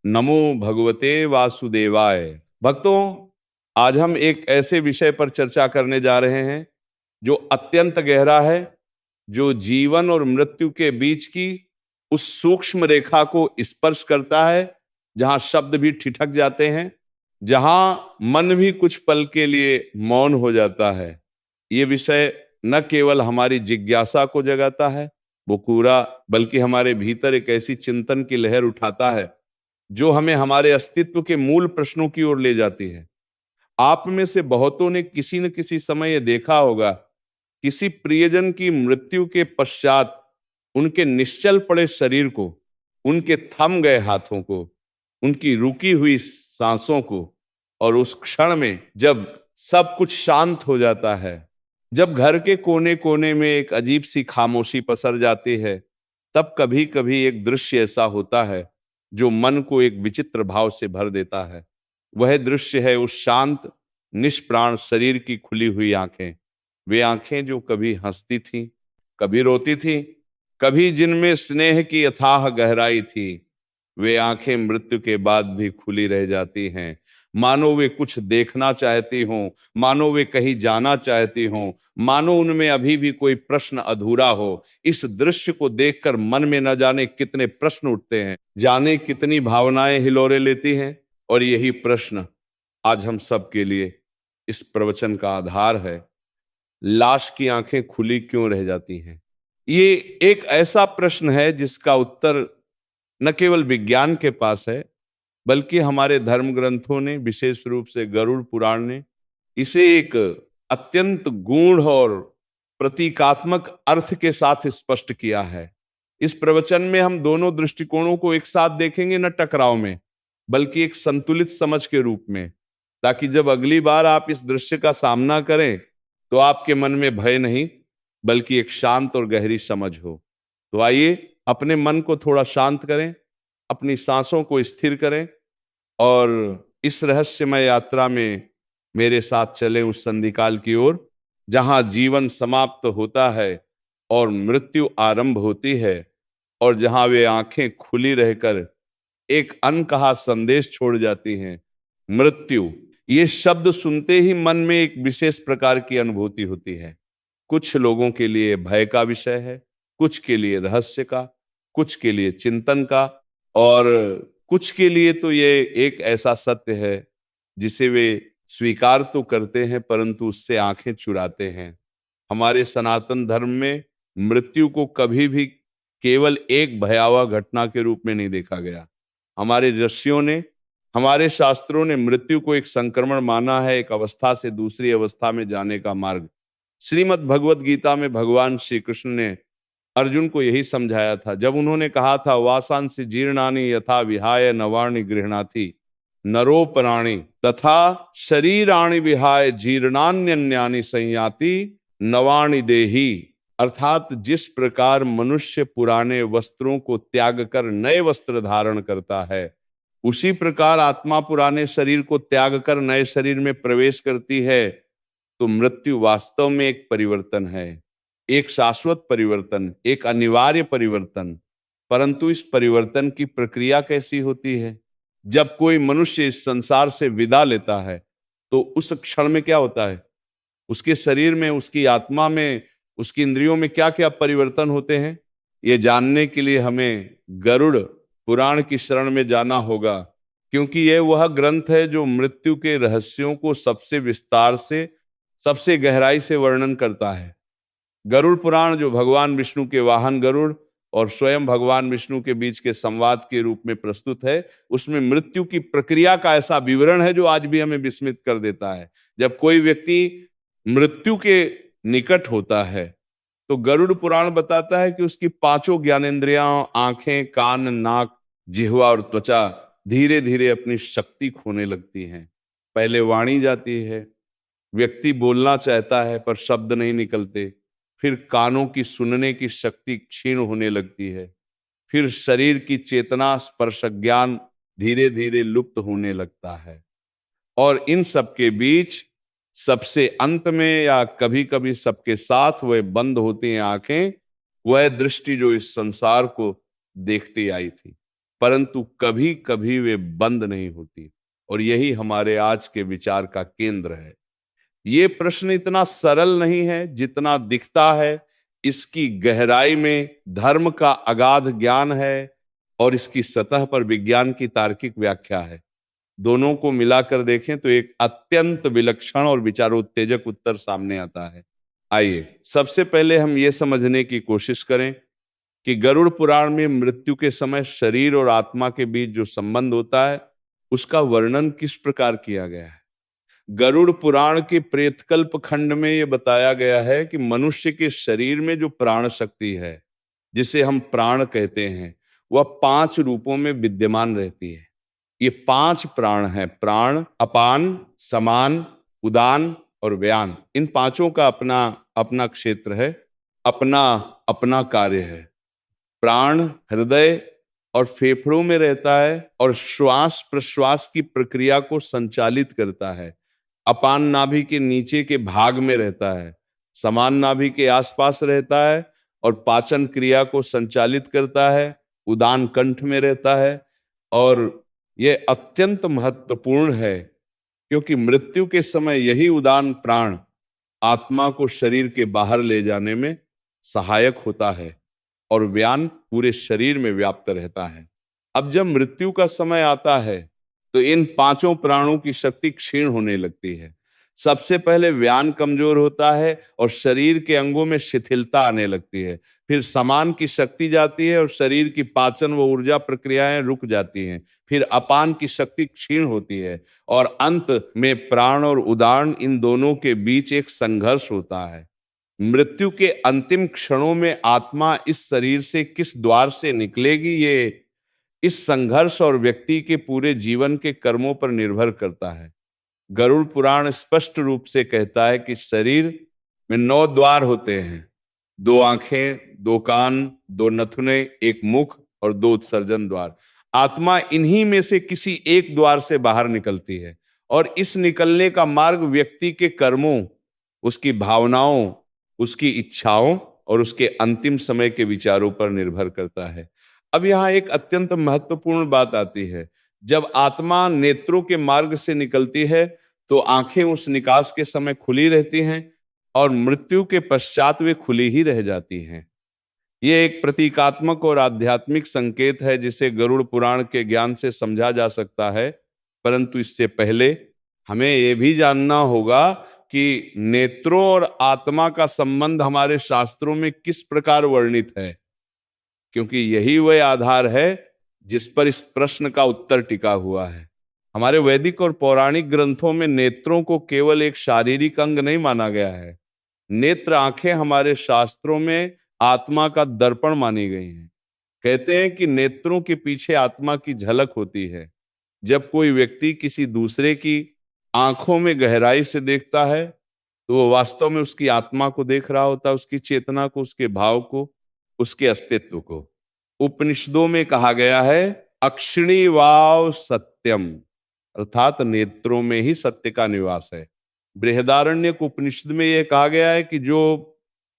नमो भगवते वासुदेवाय। भक्तों, आज हम एक ऐसे विषय पर चर्चा करने जा रहे हैं जो अत्यंत गहरा है, जो जीवन और मृत्यु के बीच की उस सूक्ष्म रेखा को स्पर्श करता है, जहां शब्द भी ठिठक जाते हैं, जहां मन भी कुछ पल के लिए मौन हो जाता है। ये विषय न केवल हमारी जिज्ञासा को जगाता है, वो पूरा बल्कि हमारे भीतर एक ऐसी चिंतन की लहर उठाता है जो हमें हमारे अस्तित्व के मूल प्रश्नों की ओर ले जाती है। आप में से बहुतों ने किसी न किसी समय यह देखा होगा, किसी प्रियजन की मृत्यु के पश्चात उनके निश्चल पड़े शरीर को, उनके थम गए हाथों को, उनकी रुकी हुई सांसों को, और उस क्षण में जब सब कुछ शांत हो जाता है, जब घर के कोने कोने में एक अजीब सी खामोशी पसर जाती है, तब कभी कभी एक दृश्य ऐसा होता है जो मन को एक विचित्र भाव से भर देता है। वह दृश्य है उस शांत निष्प्राण शरीर की खुली हुई आंखें। वे आंखें जो कभी हंसती थीं, कभी रोती थीं, कभी जिनमें स्नेह की अथाह गहराई थी। वे आंखें मृत्यु के बाद भी खुली रह जाती हैं, मानो वे कुछ देखना चाहती हों, मानो वे कहीं जाना चाहती हों, मानो उनमें अभी भी कोई प्रश्न अधूरा हो। इस दृश्य को देखकर मन में न जाने कितने प्रश्न उठते हैं, जाने कितनी भावनाएं हिलोरे लेती हैं। और यही प्रश्न आज हम सब के लिए इस प्रवचन का आधार है। लाश की आंखें खुली क्यों रह जाती हैं? ये एक ऐसा प्रश्न है जिसका उत्तर न केवल विज्ञान के पास है, बल्कि हमारे धर्म ग्रंथों ने, विशेष रूप से गरुड़ पुराण ने इसे एक अत्यंत गूढ़ और प्रतीकात्मक अर्थ के साथ स्पष्ट किया है। इस प्रवचन में हम दोनों दृष्टिकोणों को एक साथ देखेंगे, न टकराव में, बल्कि एक संतुलित समझ के रूप में, ताकि जब अगली बार आप इस दृश्य का सामना करें तो आपके मन में भय नहीं, बल्कि एक शांत और गहरी समझ हो। तो आइए अपने मन को थोड़ा शांत करें, अपनी सांसों को स्थिर करें और इस रहस्यमय यात्रा में मेरे साथ चलें उस संधिकाल की ओर, जहां जीवन समाप्त होता है और मृत्यु आरंभ होती है, और जहां वे आंखें खुली रहकर एक अनकहा संदेश छोड़ जाती हैं। मृत्यु, ये शब्द सुनते ही मन में एक विशेष प्रकार की अनुभूति होती है। कुछ लोगों के लिए भय का विषय है, कुछ के लिए रहस्य का, कुछ के लिए चिंतन का, और कुछ के लिए तो ये एक ऐसा सत्य है जिसे वे स्वीकार तो करते हैं परंतु उससे आंखें चुराते हैं। हमारे सनातन धर्म में मृत्यु को कभी भी केवल एक भयावह घटना के रूप में नहीं देखा गया। हमारे ऋषियों ने, हमारे शास्त्रों ने मृत्यु को एक संक्रमण माना है, एक अवस्था से दूसरी अवस्था में जाने का मार्ग। श्रीमद् भगवत गीता में भगवान श्री कृष्ण ने अर्जुन को यही समझाया था, जब उन्होंने कहा था, वासांसि जीर्णानि यथा विहाय नवाणि गृह्णाति नरोपराणि तथा शरीराणि विहाय जीर्णान्यन्यानि संयाति नवाणि देहि। अर्थात जिस प्रकार मनुष्य पुराने वस्त्रों को त्याग कर नए वस्त्र धारण करता है, उसी प्रकार आत्मा पुराने शरीर को त्याग कर नए शरीर में प्रवेश करती है। तो मृत्यु वास्तव में एक परिवर्तन है, एक शाश्वत परिवर्तन, एक अनिवार्य परिवर्तन। परंतु इस परिवर्तन की प्रक्रिया कैसी होती है? जब कोई मनुष्य इस संसार से विदा लेता है तो उस क्षण में क्या होता है? उसके शरीर में, उसकी आत्मा में, उसकी इंद्रियों में क्या क्या परिवर्तन होते हैं? ये जानने के लिए हमें गरुड़ पुराण की शरण में जाना होगा, क्योंकि यह वह ग्रंथ है जो मृत्यु के रहस्यों को सबसे विस्तार से, सबसे गहराई से वर्णन करता है। गरुड़ पुराण, जो भगवान विष्णु के वाहन गरुड़ और स्वयं भगवान विष्णु के बीच के संवाद के रूप में प्रस्तुत है, उसमें मृत्यु की प्रक्रिया का ऐसा विवरण है जो आज भी हमें विस्मित कर देता है। जब कोई व्यक्ति मृत्यु के निकट होता है तो गरुड़ पुराण बताता है कि उसकी पांचों ज्ञानेंद्रियां, आंखें, कान, नाक, जिह्वा और त्वचा धीरे धीरे अपनी शक्ति खोने लगती हैं। पहले वाणी जाती है, व्यक्ति बोलना चाहता है पर शब्द नहीं निकलते। फिर कानों की सुनने की शक्ति क्षीण होने लगती है। फिर शरीर की चेतना, स्पर्श ज्ञान धीरे धीरे लुप्त होने लगता है। और इन सब के बीच सबसे अंत में, या कभी कभी सबके साथ, वह बंद होती हैं आंखें, वह दृष्टि जो इस संसार को देखती आई थी। परंतु कभी कभी वे बंद नहीं होती। और यही हमारे आज के विचार का केंद्र है। ये प्रश्न इतना सरल नहीं है जितना दिखता है। इसकी गहराई में धर्म का अगाध ज्ञान है और इसकी सतह पर विज्ञान की तार्किक व्याख्या है। दोनों को मिलाकर देखें तो एक अत्यंत विलक्षण और विचारोत्तेजक उत्तर सामने आता है। आइए सबसे पहले हम ये समझने की कोशिश करें कि गरुड़ पुराण में मृत्यु के समय शरीर और आत्मा के बीच जो संबंध होता है उसका वर्णन किस प्रकार किया गया है। गरुड़ पुराण के प्रेतकल्प खंड में यह बताया गया है कि मनुष्य के शरीर में जो प्राण शक्ति है, जिसे हम प्राण कहते हैं, वह 5 रूपों में विद्यमान रहती है। ये 5 प्राण हैं, प्राण, अपान, समान, उदान और व्यान। इन पांचों का अपना अपना क्षेत्र है, अपना अपना कार्य है। प्राण हृदय और फेफड़ों में रहता है और श्वास प्रश्वास की प्रक्रिया को संचालित करता है। अपान नाभि के नीचे के भाग में रहता है, समान नाभि के आसपास रहता है और पाचन क्रिया को संचालित करता है। उदान कंठ में रहता है और यह अत्यंत महत्वपूर्ण है क्योंकि मृत्यु के समय यही उदान प्राण आत्मा को शरीर के बाहर ले जाने में सहायक होता है और व्यान पूरे शरीर में व्याप्त रहता है। अब जब मृत्यु का समय आता है तो इन पांचों प्राणों की शक्ति क्षीण होने लगती है। सबसे पहले व्यान कमजोर होता है और शरीर के अंगों में शिथिलता आने लगती है। फिर समान की शक्ति जाती है और शरीर की पाचन व ऊर्जा प्रक्रियाएं रुक जाती हैं। फिर अपान की शक्ति क्षीण होती है और अंत में प्राण और उदान, इन दोनों के बीच एक संघर्ष होता है। मृत्यु के अंतिम क्षणों में आत्मा इस शरीर से किस द्वार से निकलेगी, ये इस संघर्ष और व्यक्ति के पूरे जीवन के कर्मों पर निर्भर करता है। गरुड़ पुराण स्पष्ट रूप से कहता है कि शरीर में 9 द्वार होते हैं, 2 आंखें, 2 कान, 2 नथुने, 1 मुख और 2 उत्सर्जन द्वार। आत्मा इन्हीं में से किसी एक द्वार से बाहर निकलती है और इस निकलने का मार्ग व्यक्ति के कर्मों, उसकी भावनाओं, उसकी इच्छाओं और उसके अंतिम समय के विचारों पर निर्भर करता है। अब यहाँ एक अत्यंत महत्वपूर्ण बात आती है। जब आत्मा नेत्रों के मार्ग से निकलती है तो आंखें उस निकास के समय खुली रहती हैं और मृत्यु के पश्चात वे खुली ही रह जाती हैं। ये एक प्रतीकात्मक और आध्यात्मिक संकेत है जिसे गरुड़ पुराण के ज्ञान से समझा जा सकता है। परंतु इससे पहले हमें यह भी जानना होगा कि नेत्रों और आत्मा का संबंध हमारे शास्त्रों में किस प्रकार वर्णित है, क्योंकि यही वह आधार है जिस पर इस प्रश्न का उत्तर टिका हुआ है। हमारे वैदिक और पौराणिक ग्रंथों में नेत्रों को केवल एक शारीरिक अंग नहीं माना गया है। नेत्र आंखें हमारे शास्त्रों में आत्मा का दर्पण मानी गई हैं। कहते हैं कि नेत्रों के पीछे आत्मा की झलक होती है। जब कोई व्यक्ति किसी दूसरे की आंखों में गहराई से देखता है तो वो वास्तव में उसकी आत्मा को देख रहा होता है, उसकी चेतना को, उसके भाव को, उसके अस्तित्व को। उपनिषदों में कहा गया है अक्षिणी वाव सत्यम, अर्थात नेत्रों में ही सत्य का निवास है। बृहदारण्यक उपनिषद में यह कहा गया है कि जो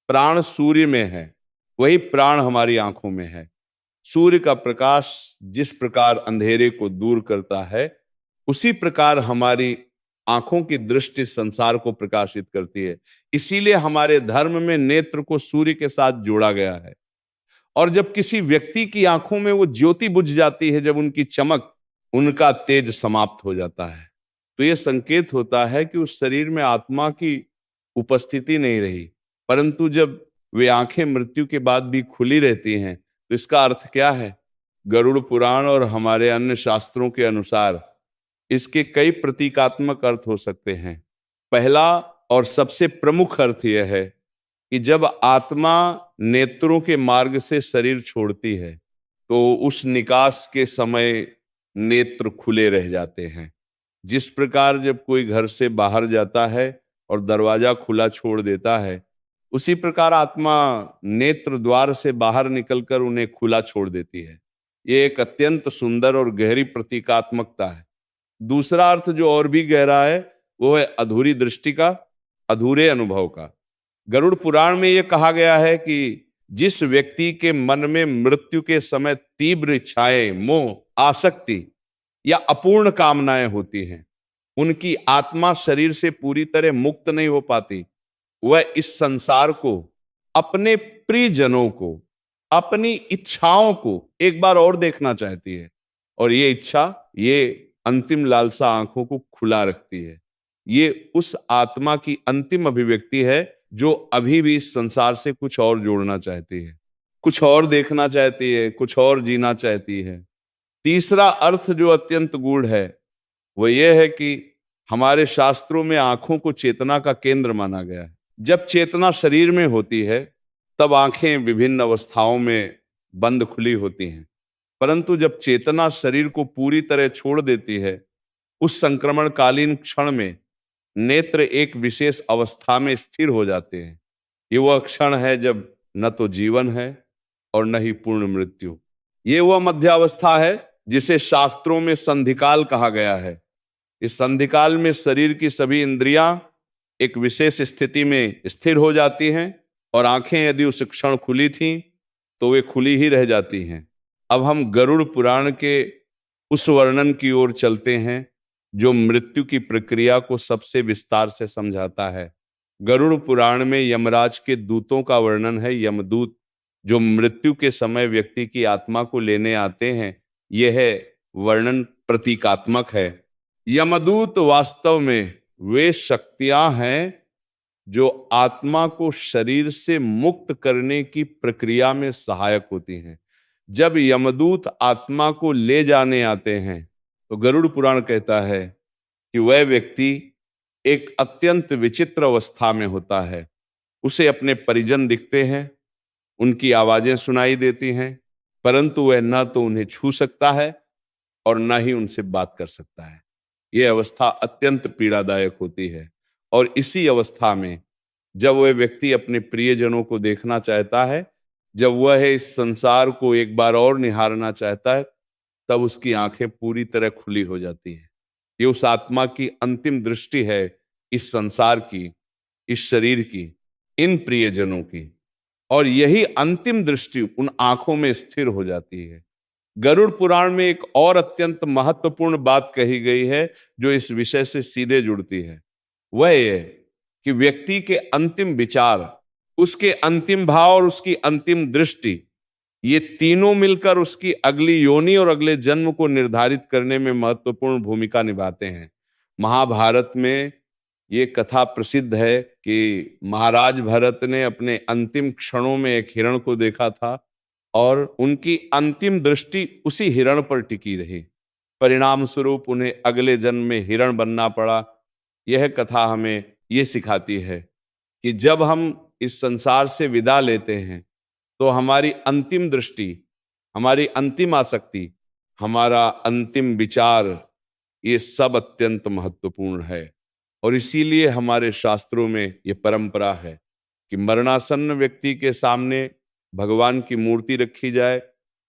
प्राण सूर्य में है वही प्राण हमारी आंखों में है। सूर्य का प्रकाश जिस प्रकार अंधेरे को दूर करता है उसी प्रकार हमारी आंखों की दृष्टि संसार को प्रकाशित करती है। इसीलिए हमारे धर्म में नेत्र को सूर्य के साथ जोड़ा गया है। और जब किसी व्यक्ति की आंखों में वो ज्योति बुझ जाती है, जब उनकी चमक, उनका तेज समाप्त हो जाता है, तो यह संकेत होता है कि उस शरीर में आत्मा की उपस्थिति नहीं रही। परंतु जब वे आंखें मृत्यु के बाद भी खुली रहती हैं तो इसका अर्थ क्या है? गरुड़ पुराण और हमारे अन्य शास्त्रों के अनुसार इसके कई प्रतीकात्मक अर्थ हो सकते हैं। पहला और सबसे प्रमुख अर्थ यह है कि जब आत्मा नेत्रों के मार्ग से शरीर छोड़ती है तो उस निकास के समय नेत्र खुले रह जाते हैं। जिस प्रकार जब कोई घर से बाहर जाता है और दरवाजा खुला छोड़ देता है, उसी प्रकार आत्मा नेत्र द्वार से बाहर निकलकर उन्हें खुला छोड़ देती है। ये एक अत्यंत सुंदर और गहरी प्रतीकात्मकता है। दूसरा अर्थ जो और भी गहरा है वो है अधूरी दृष्टि का, अधूरे अनुभव का। गरुड़ पुराण में यह कहा गया है कि जिस व्यक्ति के मन में मृत्यु के समय तीव्र इच्छाएं, मोह, आसक्ति या अपूर्ण कामनाएं होती हैं, उनकी आत्मा शरीर से पूरी तरह मुक्त नहीं हो पाती। वह इस संसार को, अपने प्रियजनों को, अपनी इच्छाओं को एक बार और देखना चाहती है, और ये इच्छा, ये अंतिम लालसा आंखों को खुला रखती है। ये उस आत्मा की अंतिम अभिव्यक्ति है जो अभी भी इस संसार से कुछ और जोड़ना चाहती है, कुछ और देखना चाहती है, कुछ और जीना चाहती है। तीसरा अर्थ जो अत्यंत गूढ़ है वो ये है कि हमारे शास्त्रों में आंखों को चेतना का केंद्र माना गया है। जब चेतना शरीर में होती है तब आंखें विभिन्न अवस्थाओं में बंद खुली होती हैं, परंतु जब चेतना शरीर को पूरी तरह छोड़ देती है, उस संक्रमणकालीन क्षण में नेत्र एक विशेष अवस्था में स्थिर हो जाते हैं। ये वह क्षण है जब न तो जीवन है और न ही पूर्ण मृत्यु। ये वह मध्यावस्था है जिसे शास्त्रों में संधिकाल कहा गया है। इस संधिकाल में शरीर की सभी इंद्रियां एक विशेष स्थिति में स्थिर हो जाती हैं, और आंखें यदि उस क्षण खुली थीं तो वे खुली ही रह जाती हैं। अब हम गरुड़ पुराण के उस वर्णन की ओर चलते हैं जो मृत्यु की प्रक्रिया को सबसे विस्तार से समझाता है। गरुड़ पुराण में यमराज के दूतों का वर्णन है। यमदूत जो मृत्यु के समय व्यक्ति की आत्मा को लेने आते हैं, यह वर्णन प्रतीकात्मक है। यमदूत वास्तव में वे शक्तियां हैं जो आत्मा को शरीर से मुक्त करने की प्रक्रिया में सहायक होती हैं। जब यमदूत आत्मा को ले जाने आते हैं तो गरुड़ पुराण कहता है कि वह व्यक्ति एक अत्यंत विचित्र अवस्था में होता है। उसे अपने परिजन दिखते हैं, उनकी आवाजें सुनाई देती हैं, परंतु वह न तो उन्हें छू सकता है और न ही उनसे बात कर सकता है। यह अवस्था अत्यंत पीड़ादायक होती है, और इसी अवस्था में जब वह व्यक्ति अपने प्रियजनों को देखना चाहता है, जब वह इस संसार को एक बार और निहारना चाहता है, तब उसकी आंखें पूरी तरह खुली हो जाती हैं। ये उस आत्मा की अंतिम दृष्टि है इस संसार की, इस शरीर की, इन प्रियजनों की, और यही अंतिम दृष्टि उन आंखों में स्थिर हो जाती है। गरुड़ पुराण में एक और अत्यंत महत्वपूर्ण बात कही गई है जो इस विषय से सीधे जुड़ती है। वह यह कि व्यक्ति के अंतिम विचार, उसके अंतिम भाव और उसकी अंतिम दृष्टि, ये तीनों मिलकर उसकी अगली योनि और अगले जन्म को निर्धारित करने में महत्वपूर्ण भूमिका निभाते हैं। महाभारत में ये कथा प्रसिद्ध है कि महाराज भरत ने अपने अंतिम क्षणों में एक हिरण को देखा था, और उनकी अंतिम दृष्टि उसी हिरण पर टिकी रही। परिणाम स्वरूप उन्हें अगले जन्म में हिरण बनना पड़ा। यह कथा हमें ये सिखाती है कि जब हम इस संसार से विदा लेते हैं तो हमारी अंतिम दृष्टि, हमारी अंतिम आसक्ति, हमारा अंतिम विचार, ये सब अत्यंत महत्वपूर्ण है। और इसीलिए हमारे शास्त्रों में ये परंपरा है कि मरणासन्न व्यक्ति के सामने भगवान की मूर्ति रखी जाए,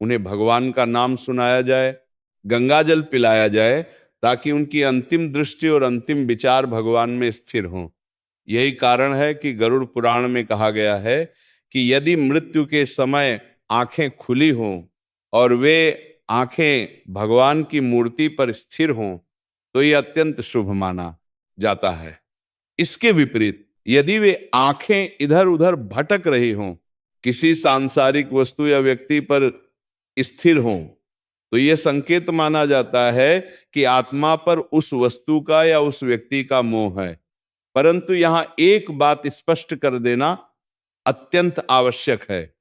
उन्हें भगवान का नाम सुनाया जाए, गंगा जल पिलाया जाए, ताकि उनकी अंतिम दृष्टि और अंतिम विचार भगवान में स्थिर हों। यही कारण है कि गरुड़ पुराण में कहा गया है कि यदि मृत्यु के समय आंखें खुली हों और वे आंखें भगवान की मूर्ति पर स्थिर हों तो ये अत्यंत शुभ माना जाता है। इसके विपरीत यदि वे आंखें इधर उधर भटक रही हों, किसी सांसारिक वस्तु या व्यक्ति पर स्थिर हों, तो यह संकेत माना जाता है कि आत्मा पर उस वस्तु का या उस व्यक्ति का मोह है। परंतु यहां एक बात स्पष्ट कर देना अत्यंत आवश्यक है,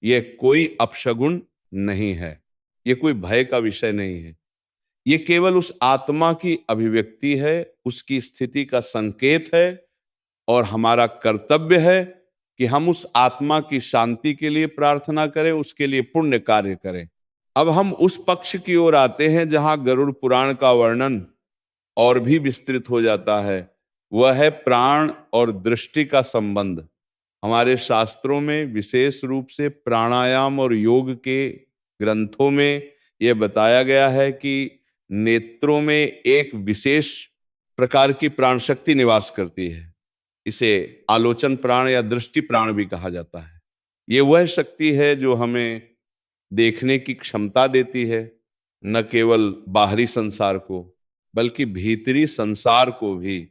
यह कोई अपशगुन नहीं है, यह कोई भय का विषय नहीं है। यह केवल उस आत्मा की अभिव्यक्ति है, उसकी स्थिति का संकेत है, और हमारा कर्तव्य है कि हम उस आत्मा की शांति के लिए प्रार्थना करें, उसके लिए पुण्य कार्य करें। अब हम उस पक्ष की ओर आते हैं जहां गरुड़ पुराण का वर्णन और भी विस्तृत हो जाता है। वह है प्राण और दृष्टि का संबंध। हमारे शास्त्रों में विशेष रूप से प्राणायाम और योग के ग्रंथों में यह बताया गया है कि नेत्रों में एक विशेष प्रकार की प्राण शक्ति निवास करती है। इसे आलोचन प्राण या दृष्टि प्राण भी कहा जाता है। ये वह शक्ति है जो हमें देखने की क्षमता देती है, न केवल बाहरी संसार को, बल्कि भीतरी संसार को भी।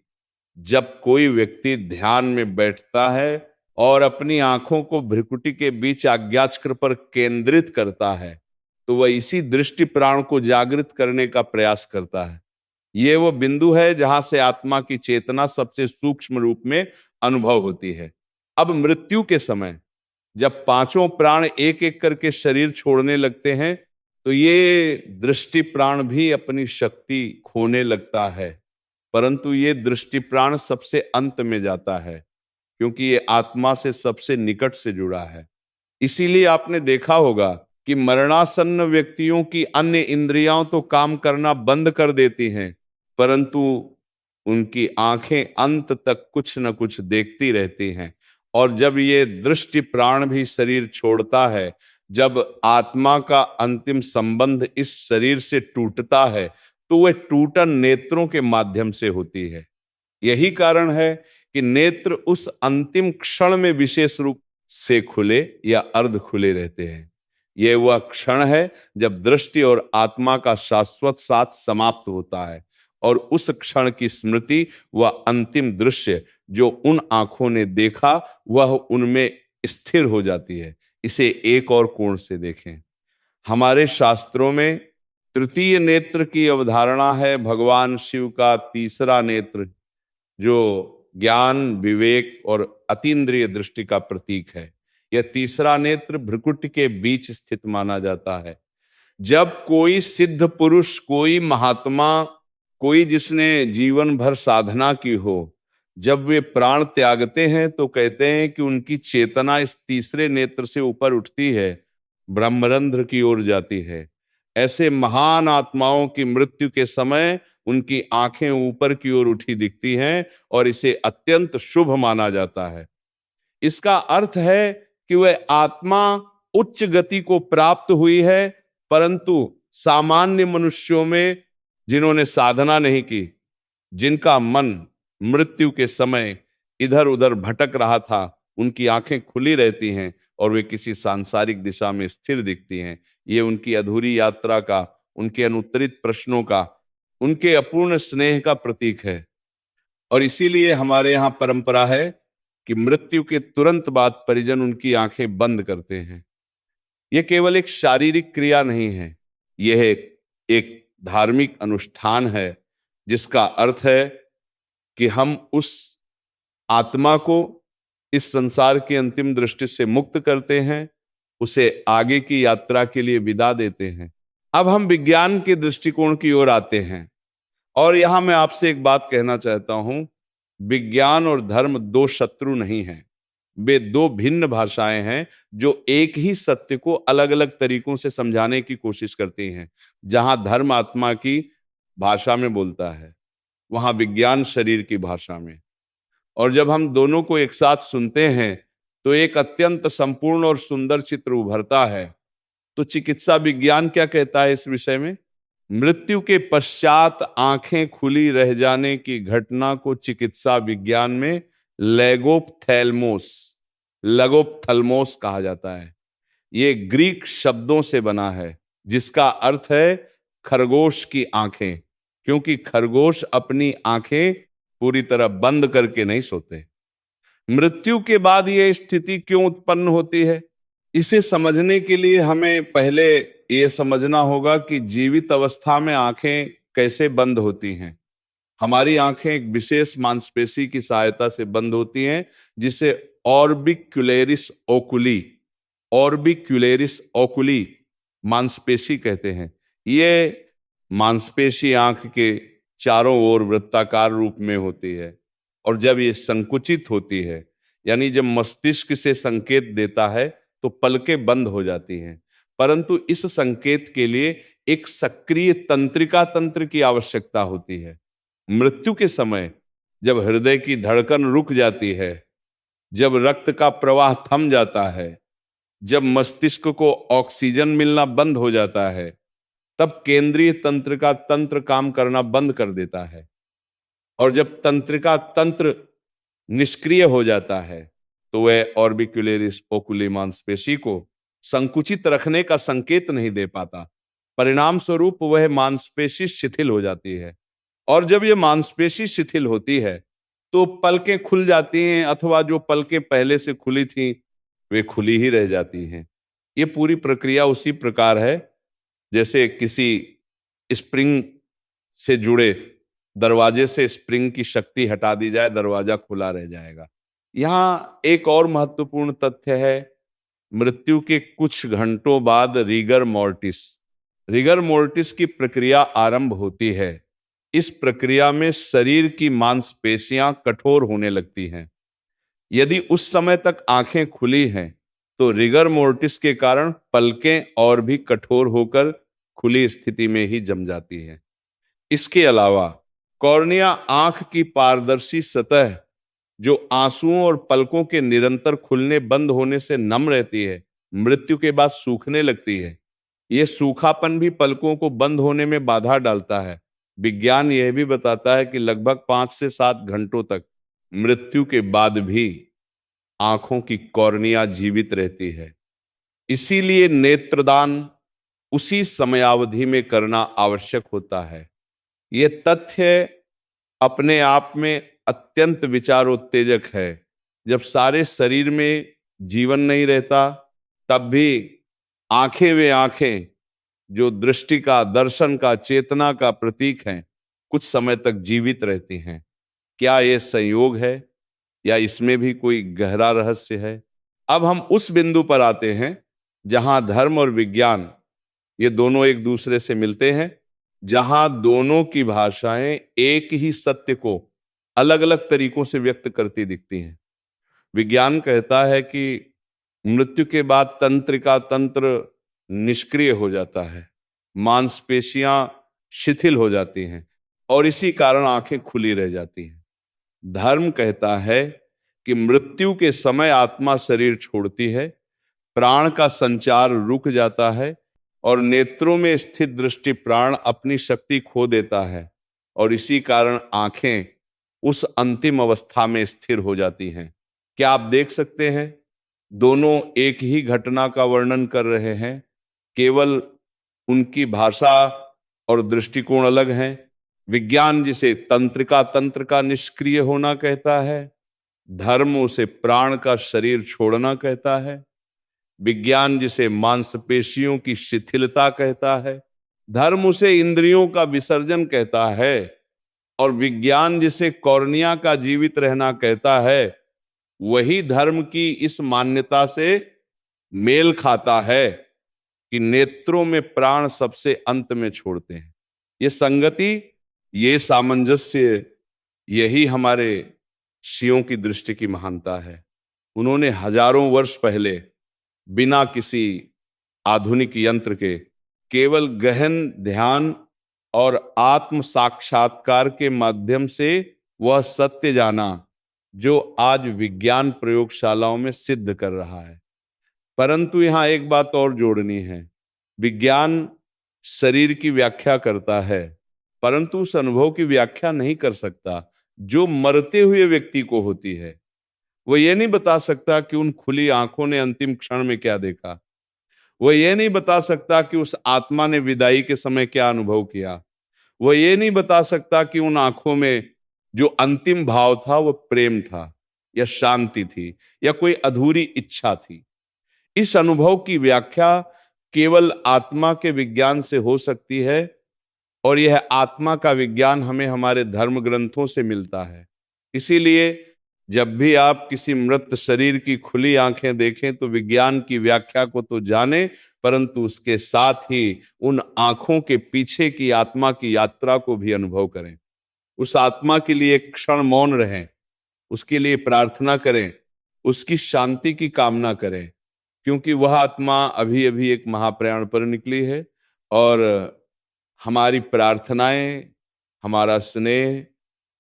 जब कोई व्यक्ति ध्यान में बैठता है और अपनी आंखों को भ्रिकुटी के बीच आज्ञाचक्र पर केंद्रित करता है, तो वह इसी दृष्टि प्राण को जागृत करने का प्रयास करता है। ये वो बिंदु है जहां से आत्मा की चेतना सबसे सूक्ष्म रूप में अनुभव होती है। अब मृत्यु के समय जब पांचों प्राण एक एक करके शरीर छोड़ने लगते हैं, तो ये दृष्टि प्राण भी अपनी शक्ति खोने लगता है। परंतु ये दृष्टि प्राण सबसे अंत में जाता है, क्योंकि ये आत्मा से सबसे निकट से जुड़ा है। इसीलिए आपने देखा होगा कि मरणासन्न व्यक्तियों की अन्य इंद्रियां तो काम करना बंद कर देती हैं, परंतु उनकी आंखें अंत तक कुछ न कुछ देखती रहती हैं। और जब ये दृष्टि प्राण भी शरीर छोड़ता है, जब आत्मा का अंतिम संबंध इस शरीर से टूटता है, तो वह टूटन नेत्रों के माध्यम से होती है। यही कारण है कि नेत्र उस अंतिम क्षण में विशेष रूप से खुले या अर्ध खुले रहते हैं। यह वह क्षण है जब दृष्टि और आत्मा का शाश्वत साथ समाप्त होता है, और उस क्षण की स्मृति, वह अंतिम दृश्य जो उन आंखों ने देखा, वह उनमें स्थिर हो जाती है। इसे एक और कोण से देखें। हमारे शास्त्रों में तृतीय नेत्र की अवधारणा है भगवान शिव का तीसरा नेत्र, जो ज्ञान, विवेक और अतीन्द्रिय दृष्टि का प्रतीक है। यह तीसरा नेत्र भ्रुकुटी के बीच स्थित माना जाता है। जब कोई सिद्ध पुरुष, कोई महात्मा, कोई जिसने जीवन भर साधना की हो, जब वे प्राण त्यागते हैं, तो कहते हैं कि उनकी चेतना इस तीसरे नेत्र से ऊपर उठती है, ब्रह्मरंध्र की ओर जाती है। ऐसे महान आत्माओं की मृत्यु के समय उनकी आंखें ऊपर की ओर उठी दिखती हैं, और इसे अत्यंत शुभ माना जाता है। इसका अर्थ है कि वह आत्मा उच्च गति को प्राप्त हुई है, परंतु सामान्य मनुष्यों में, जिन्होंने साधना नहीं की, जिनका मन मृत्यु के समय इधर उधर भटक रहा था, उनकी आंखें खुली रहती हैं और वे किसी सांसारिक दिशा में स्थिर दिखती हैं। ये उनकी अधूरी यात्रा का, उनके अनुत्तरित प्रश्नों का, उनके अपूर्ण स्नेह का प्रतीक है। और इसीलिए हमारे यहाँ परंपरा है कि मृत्यु के तुरंत बाद परिजन उनकी आंखें बंद करते हैं। यह केवल एक शारीरिक क्रिया नहीं है, यह एक धार्मिक अनुष्ठान है, जिसका अर्थ है कि हम उस आत्मा को इस संसार की अंतिम दृष्टि से मुक्त करते हैं, उसे आगे की यात्रा के लिए विदा देते हैं। अब हम विज्ञान के दृष्टिकोण की ओर आते हैं, और यहां मैं आपसे एक बात कहना चाहता हूं। विज्ञान और धर्म दो शत्रु नहीं हैं, वे दो भिन्न भाषाएं हैं जो एक ही सत्य को अलग अलग तरीकों से समझाने की कोशिश करती हैं। जहां धर्म आत्मा की भाषा में बोलता है, वहां विज्ञान शरीर की भाषा में। और जब हम दोनों को एक साथ सुनते हैं, तो एक अत्यंत संपूर्ण और सुंदर चित्र उभरता है। तो चिकित्सा विज्ञान क्या कहता है इस विषय में? मृत्यु के पश्चात आंखें खुली रह जाने की घटना को चिकित्सा विज्ञान में लेगोप्थेल्मोस लगोप्थल्मोस कहा जाता है। ये ग्रीक शब्दों से बना है, जिसका अर्थ है खरगोश की आंखें, क्योंकि खरगोश अपनी आंखें पूरी तरह बंद करके नहीं सोते। मृत्यु के बाद यह स्थिति क्यों उत्पन्न होती है, इसे समझने के लिए हमें पहले यह समझना होगा कि जीवित अवस्था में आंखें कैसे बंद होती हैं। हमारी आंखें एक विशेष मांसपेशी की सहायता से बंद होती हैं, जिसे ऑर्बिक्युलेरिस ओकुली ऑर्बिक्युलेरिस ओकुली मांसपेशी कहते हैं। ये मांसपेशी आंख के चारों ओर वृत्ताकार रूप में होती है, और जब ये संकुचित होती है, यानी जब मस्तिष्क से संकेत देता है, तो पलकें बंद हो जाती हैं। परंतु इस संकेत के लिए एक सक्रिय तंत्रिका तंत्र की आवश्यकता होती है। मृत्यु के समय जब हृदय की धड़कन रुक जाती है, जब रक्त का प्रवाह थम जाता है, जब मस्तिष्क को ऑक्सीजन मिलना बंद हो जाता है, तब केंद्रीय तंत्रिका तंत्र काम करना बंद कर देता है। और जब तंत्रिका तंत्र निष्क्रिय हो जाता है, तो वह ऑर्बिक्युलरिस ओकुली मांसपेशी को संकुचित रखने का संकेत नहीं दे पाता। परिणाम स्वरूप वह मांसपेशी शिथिल हो जाती है, और जब यह मांसपेशी शिथिल होती है तो पलकें खुल जाती हैं, अथवा जो पलकें पहले से खुली थीं वे खुली ही रह जाती हैं। ये पूरी प्रक्रिया उसी प्रकार है जैसे किसी स्प्रिंग से जुड़े दरवाजे से स्प्रिंग की शक्ति हटा दी जाए, दरवाजा खुला रह जाएगा। यहाँ एक और महत्वपूर्ण तथ्य है, मृत्यु के कुछ घंटों बाद रिगर मोर्टिस की प्रक्रिया आरंभ होती है। इस प्रक्रिया में शरीर की मांसपेशियां कठोर होने लगती हैं। यदि उस समय तक आंखें खुली हैं तो रिगर मोर्टिस के कारण पलकें और भी कठोर होकर खुली स्थिति में ही जम जाती हैं। इसके अलावा कॉर्निया आंख की पारदर्शी सतह जो आंसुओं और पलकों के निरंतर खुलने बंद होने से नम रहती है, मृत्यु के बाद सूखने लगती है। यह सूखापन भी पलकों को बंद होने में बाधा डालता है। विज्ञान यह भी बताता है कि लगभग 5 से 7 घंटों तक मृत्यु के बाद भी आंखों की कॉर्निया जीवित रहती है। इसीलिए नेत्रदान उसी समयावधि में करना आवश्यक होता है। यह तथ्य अपने आप में अत्यंत विचारोत्तेजक है। जब सारे शरीर में जीवन नहीं रहता, तब भी आंखें, वे आंखें जो दृष्टि का, दर्शन का, चेतना का प्रतीक हैं, कुछ समय तक जीवित रहती हैं। क्या यह संयोग है या इसमें भी कोई गहरा रहस्य है? अब हम उस बिंदु पर आते हैं जहां धर्म और विज्ञान ये दोनों एक दूसरे से मिलते हैं, जहां दोनों की भाषाएं एक ही सत्य को अलग अलग तरीकों से व्यक्त करती दिखती हैं। विज्ञान कहता है कि मृत्यु के बाद तंत्रिका तंत्र निष्क्रिय हो जाता है, मांसपेशियां शिथिल हो जाती हैं और इसी कारण आंखें खुली रह जाती हैं। धर्म कहता है कि मृत्यु के समय आत्मा शरीर छोड़ती है, प्राण का संचार रुक जाता है और नेत्रों में स्थित दृष्टि प्राण अपनी शक्ति खो देता है, और इसी कारण आंखें उस अंतिम अवस्था में स्थिर हो जाती हैं। क्या आप देख सकते हैं, दोनों एक ही घटना का वर्णन कर रहे हैं, केवल उनकी भाषा और दृष्टिकोण अलग हैं। विज्ञान जिसे तंत्रिका तंत्र का निष्क्रिय होना कहता है, धर्म उसे प्राण का शरीर छोड़ना कहता है। विज्ञान जिसे मांसपेशियों की शिथिलता कहता है, धर्म उसे इंद्रियों का विसर्जन कहता है। और विज्ञान जिसे कॉर्निया का जीवित रहना कहता है, वही धर्म की इस मान्यता से मेल खाता है कि नेत्रों में प्राण सबसे अंत में छोड़ते हैं। ये संगति, ये सामंजस्य, यही हमारे ऋषियों की दृष्टि की महानता है। उन्होंने हजारों वर्ष पहले बिना किसी आधुनिक यंत्र के केवल गहन ध्यान और आत्म साक्षात्कार के माध्यम से वह सत्य जाना जो आज विज्ञान प्रयोगशालाओं में सिद्ध कर रहा है। परंतु यहां एक बात और जोड़नी है, विज्ञान शरीर की व्याख्या करता है परंतु उस अनुभव की व्याख्या नहीं कर सकता जो मरते हुए व्यक्ति को होती है। वो ये नहीं बता सकता कि उन खुली आंखों ने अंतिम क्षण में क्या देखा। वो ये नहीं बता सकता कि उस आत्मा ने विदाई के समय क्या अनुभव किया। वो ये नहीं बता सकता कि उन आंखों में जो अंतिम भाव था वो प्रेम था या शांति थी या कोई अधूरी इच्छा थी। इस अनुभव की व्याख्या केवल आत्मा के विज्ञान से हो सकती है, और यह आत्मा का विज्ञान हमें हमारे धर्म ग्रंथों से मिलता है। इसीलिए जब भी आप किसी मृत शरीर की खुली आंखें देखें तो विज्ञान की व्याख्या को तो जाने, परंतु उसके साथ ही उन आंखों के पीछे की आत्मा की यात्रा को भी अनुभव करें। उस आत्मा के लिए एक क्षण मौन रहें, उसके लिए प्रार्थना करें, उसकी शांति की कामना करें, क्योंकि वह आत्मा अभी अभी एक महाप्रयाण पर निकली है और हमारी प्रार्थनाएं, हमारा स्नेह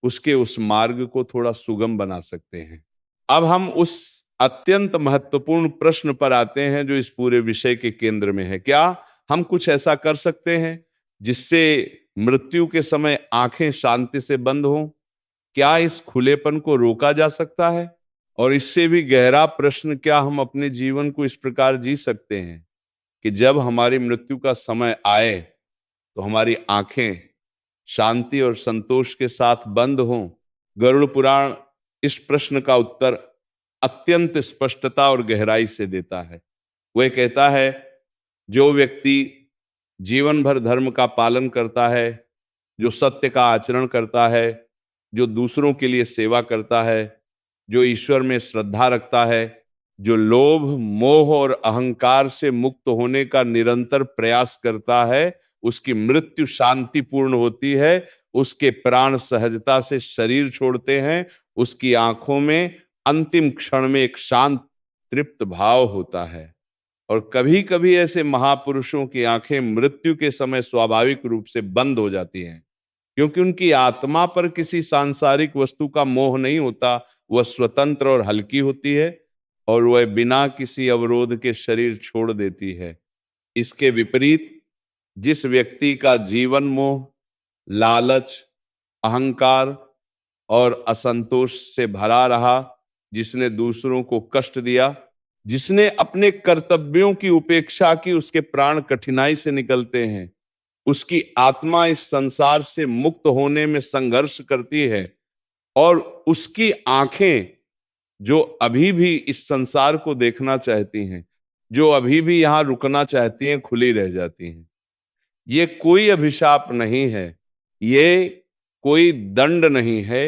उसके उस मार्ग को थोड़ा सुगम बना सकते हैं। अब हम उस अत्यंत महत्वपूर्ण प्रश्न पर आते हैं जो इस पूरे विषय के केंद्र में है। क्या हम कुछ ऐसा कर सकते हैं जिससे मृत्यु के समय आंखें शांति से बंद हों? क्या इस खुलेपन को रोका जा सकता है? और इससे भी गहरा प्रश्न, क्या हम अपने जीवन को इस प्रकार जी सकते हैं कि जब हमारी मृत्यु का समय आए तो हमारी आंखें शांति और संतोष के साथ बंद हों? गरुड़ पुराण इस प्रश्न का उत्तर अत्यंत स्पष्टता और गहराई से देता है। वह कहता है, जो व्यक्ति जीवन भर धर्म का पालन करता है, जो सत्य का आचरण करता है, जो दूसरों के लिए सेवा करता है, जो ईश्वर में श्रद्धा रखता है, जो लोभ मोह और अहंकार से मुक्त होने का निरंतर प्रयास करता है, उसकी मृत्यु शांतिपूर्ण होती है। उसके प्राण सहजता से शरीर छोड़ते हैं। उसकी आंखों में अंतिम क्षण में एक शांत तृप्त भाव होता है। और कभी कभी ऐसे महापुरुषों की आंखें मृत्यु के समय स्वाभाविक रूप से बंद हो जाती हैं, क्योंकि उनकी आत्मा पर किसी सांसारिक वस्तु का मोह नहीं होता। वह स्वतंत्र और हल्की होती है और वह बिना किसी अवरोध के शरीर छोड़ देती है। इसके विपरीत जिस व्यक्ति का जीवन मोह, लालच, अहंकार और असंतोष से भरा रहा, जिसने दूसरों को कष्ट दिया, जिसने अपने कर्तव्यों की उपेक्षा की, उसके प्राण कठिनाई से निकलते हैं। उसकी आत्मा इस संसार से मुक्त होने में संघर्ष करती है और उसकी आंखें, जो अभी भी इस संसार को देखना चाहती हैं, जो अभी भी यहां रुकना चाहती हैं, खुली रह जाती हैं। ये कोई अभिशाप नहीं है, ये कोई दंड नहीं है,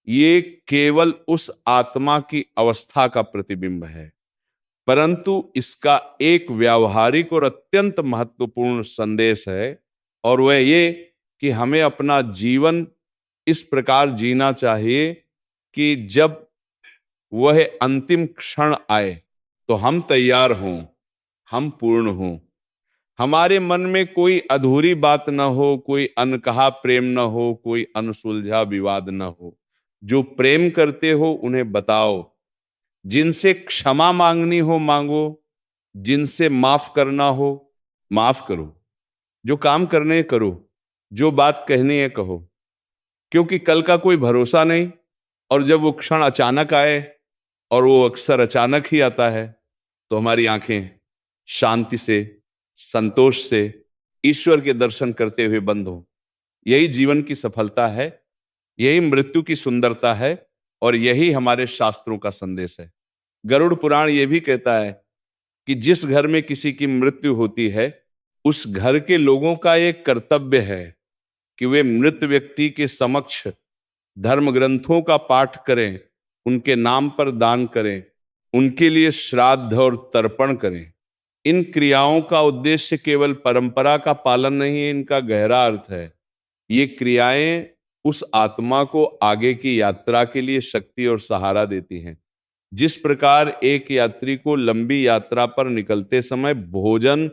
ये केवल उस आत्मा की अवस्था का प्रतिबिंब है। परंतु इसका एक व्यावहारिक और अत्यंत महत्वपूर्ण संदेश है, और वह ये कि हमें अपना जीवन इस प्रकार जीना चाहिए कि जब वह अंतिम क्षण आए तो हम तैयार हों, हम पूर्ण हों। हमारे मन में कोई अधूरी बात न हो, कोई अनकहा प्रेम न हो, कोई अनसुलझा विवाद न हो। जो प्रेम करते हो उन्हें बताओ, जिनसे क्षमा मांगनी हो मांगो, जिनसे माफ करना हो माफ करो, जो काम करने करो, जो बात कहनी है कहो, क्योंकि कल का कोई भरोसा नहीं। और जब वो क्षण अचानक आए, और वो अक्सर अचानक ही आता है, तो हमारी आंखें शांति से, संतोष से ईश्वर के दर्शन करते हुए बंद हो। यही जीवन की सफलता है, यही मृत्यु की सुंदरता है, और यही हमारे शास्त्रों का संदेश है। गरुड़ पुराण ये भी कहता है कि जिस घर में किसी की मृत्यु होती है, उस घर के लोगों का एक कर्तव्य है कि वे मृत व्यक्ति के समक्ष धर्म ग्रंथों का पाठ करें, उनके नाम पर दान करें, उनके लिए श्राद्ध और तर्पण करें। इन क्रियाओं का उद्देश्य केवल परंपरा का पालन नहीं है, इनका गहरा अर्थ है। ये क्रियाएं उस आत्मा को आगे की यात्रा के लिए शक्ति और सहारा देती हैं। जिस प्रकार एक यात्री को लंबी यात्रा पर निकलते समय भोजन,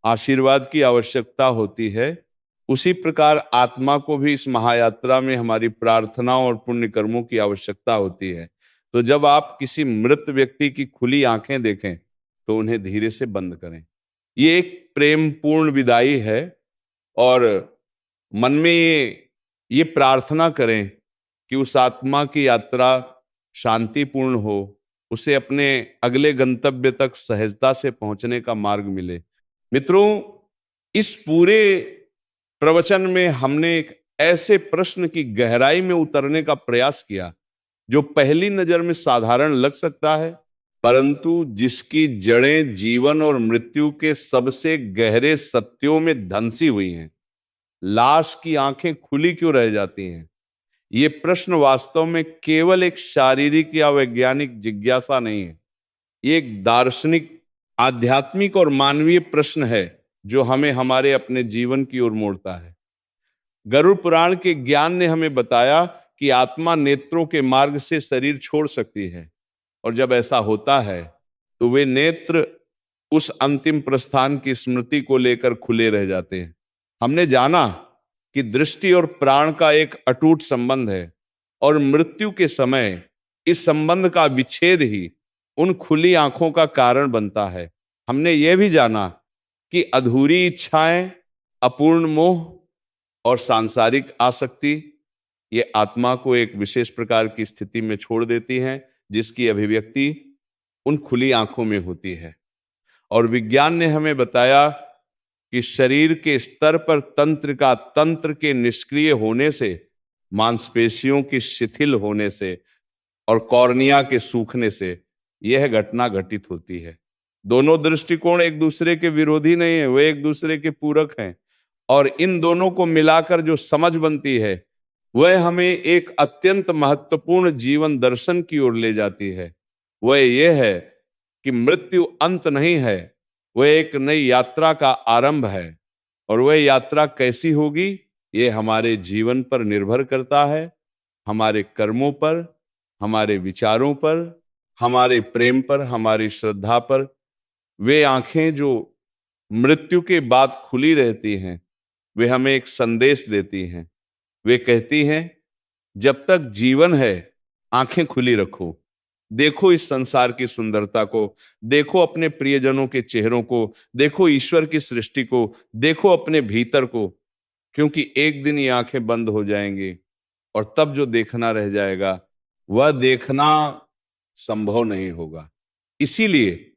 आशीर्वाद की आवश्यकता होती है, उसी प्रकार आत्मा को भी इस महायात्रा में हमारी प्रार्थना और पुण्य कर्मों की आवश्यकता होती है। तो जब आप किसी मृत व्यक्ति की खुली आंखें देखें तो उन्हें धीरे से बंद करें। ये एक प्रेम पूर्ण विदाई है, और मन में ये प्रार्थना करें कि उस आत्मा की यात्रा शांतिपूर्ण हो, उसे अपने अगले गंतव्य तक सहजता से पहुंचने का मार्ग मिले। मित्रों, इस पूरे प्रवचन में हमने एक ऐसे प्रश्न की गहराई में उतरने का प्रयास किया जो पहली नजर में साधारण लग सकता है, परंतु जिसकी जड़ें जीवन और मृत्यु के सबसे गहरे सत्यों में धंसी हुई हैं। लाश की आंखें खुली क्यों रह जाती हैं? ये प्रश्न वास्तव में केवल एक शारीरिक या वैज्ञानिक जिज्ञासा नहीं है, ये एक दार्शनिक, आध्यात्मिक और मानवीय प्रश्न है जो हमें हमारे अपने जीवन की ओर मोड़ता है। गरुड़ पुराण के ज्ञान ने हमें बताया कि आत्मा नेत्रों के मार्ग से शरीर छोड़ सकती है, और जब ऐसा होता है तो वे नेत्र उस अंतिम प्रस्थान की स्मृति को लेकर खुले रह जाते हैं। हमने जाना कि दृष्टि और प्राण का एक अटूट संबंध है, और मृत्यु के समय इस संबंध का विच्छेद ही उन खुली आंखों का कारण बनता है। हमने यह भी जाना कि अधूरी इच्छाएं, अपूर्ण मोह और सांसारिक आसक्ति ये आत्मा को एक विशेष प्रकार की स्थिति में छोड़ देती हैं, जिसकी अभिव्यक्ति उन खुली आंखों में होती है। और विज्ञान ने हमें बताया कि शरीर के स्तर पर तंत्र के निष्क्रिय होने से, मांसपेशियों की शिथिल होने से और कॉर्निया के सूखने से यह घटना घटित होती है। दोनों दृष्टिकोण एक दूसरे के विरोधी नहीं है, वे एक दूसरे के पूरक हैं। और इन दोनों को मिलाकर जो समझ बनती है वह हमें एक अत्यंत महत्वपूर्ण जीवन दर्शन की ओर ले जाती है। वह यह है कि मृत्यु अंत नहीं है, वह एक नई यात्रा का आरंभ है। और वह यात्रा कैसी होगी ये हमारे जीवन पर निर्भर करता है, हमारे कर्मों पर, हमारे विचारों पर, हमारे प्रेम पर, हमारी श्रद्धा पर। वे आंखें जो मृत्यु के बाद खुली रहती हैं वे हमें एक संदेश देती हैं। वे कहती हैं जब तक जीवन है आंखें खुली रखो, देखो इस संसार की सुंदरता को, देखो अपने प्रियजनों के चेहरों को, देखो ईश्वर की सृष्टि को, देखो अपने भीतर को, क्योंकि एक दिन ये आंखें बंद हो जाएंगी और तब जो देखना रह जाएगा वह देखना संभव नहीं होगा। इसीलिए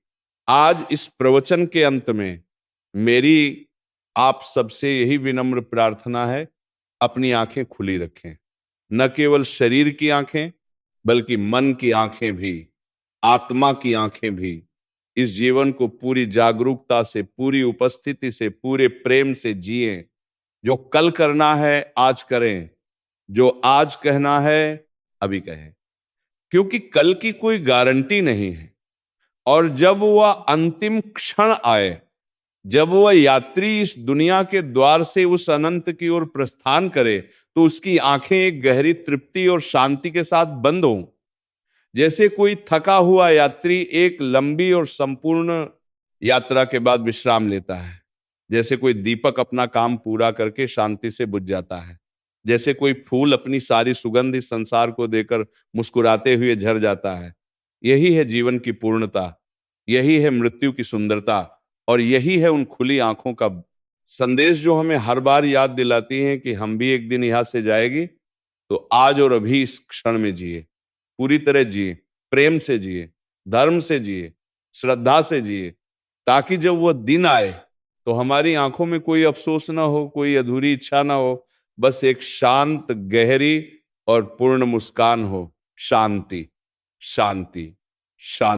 आज इस प्रवचन के अंत में मेरी आप सबसे यही विनम्र प्रार्थना है, अपनी आंखें खुली रखें। न केवल शरीर की आंखें बल्कि मन की आंखें भी, आत्मा की आंखें भी। इस जीवन को पूरी जागरूकता से, पूरी उपस्थिति से, पूरे प्रेम से जिएं। जो कल करना है आज करें, जो आज कहना है अभी कहें, क्योंकि कल की कोई गारंटी नहीं है। और जब वह अंतिम क्षण आए, जब वह यात्री इस दुनिया के द्वार से उस अनंत की ओर प्रस्थान करे, तो उसकी आंखें एक गहरी तृप्ति और शांति के साथ बंद हों। जैसे कोई थका हुआ यात्री एक लंबी और संपूर्ण यात्रा के बाद विश्राम लेता है, जैसे कोई दीपक अपना काम पूरा करके शांति से बुझ जाता है, जैसे कोई फूल अपनी सारी सुगंध इस संसार को देकर मुस्कुराते हुए झर जाता है। यही है जीवन की पूर्णता, यही है मृत्यु की सुंदरता, और यही है उन खुली आंखों का संदेश जो हमें हर बार याद दिलाती है कि हम भी एक दिन यहां से जाएंगे। तो आज और अभी इस क्षण में जिए, पूरी तरह जिए, प्रेम से जिए, धर्म से जिए, श्रद्धा से जिए, ताकि जब वह दिन आए तो हमारी आंखों में कोई अफसोस ना हो, कोई अधूरी इच्छा ना हो, बस एक शांत, गहरी और पूर्ण मुस्कान हो। शांति, शांति, शांति।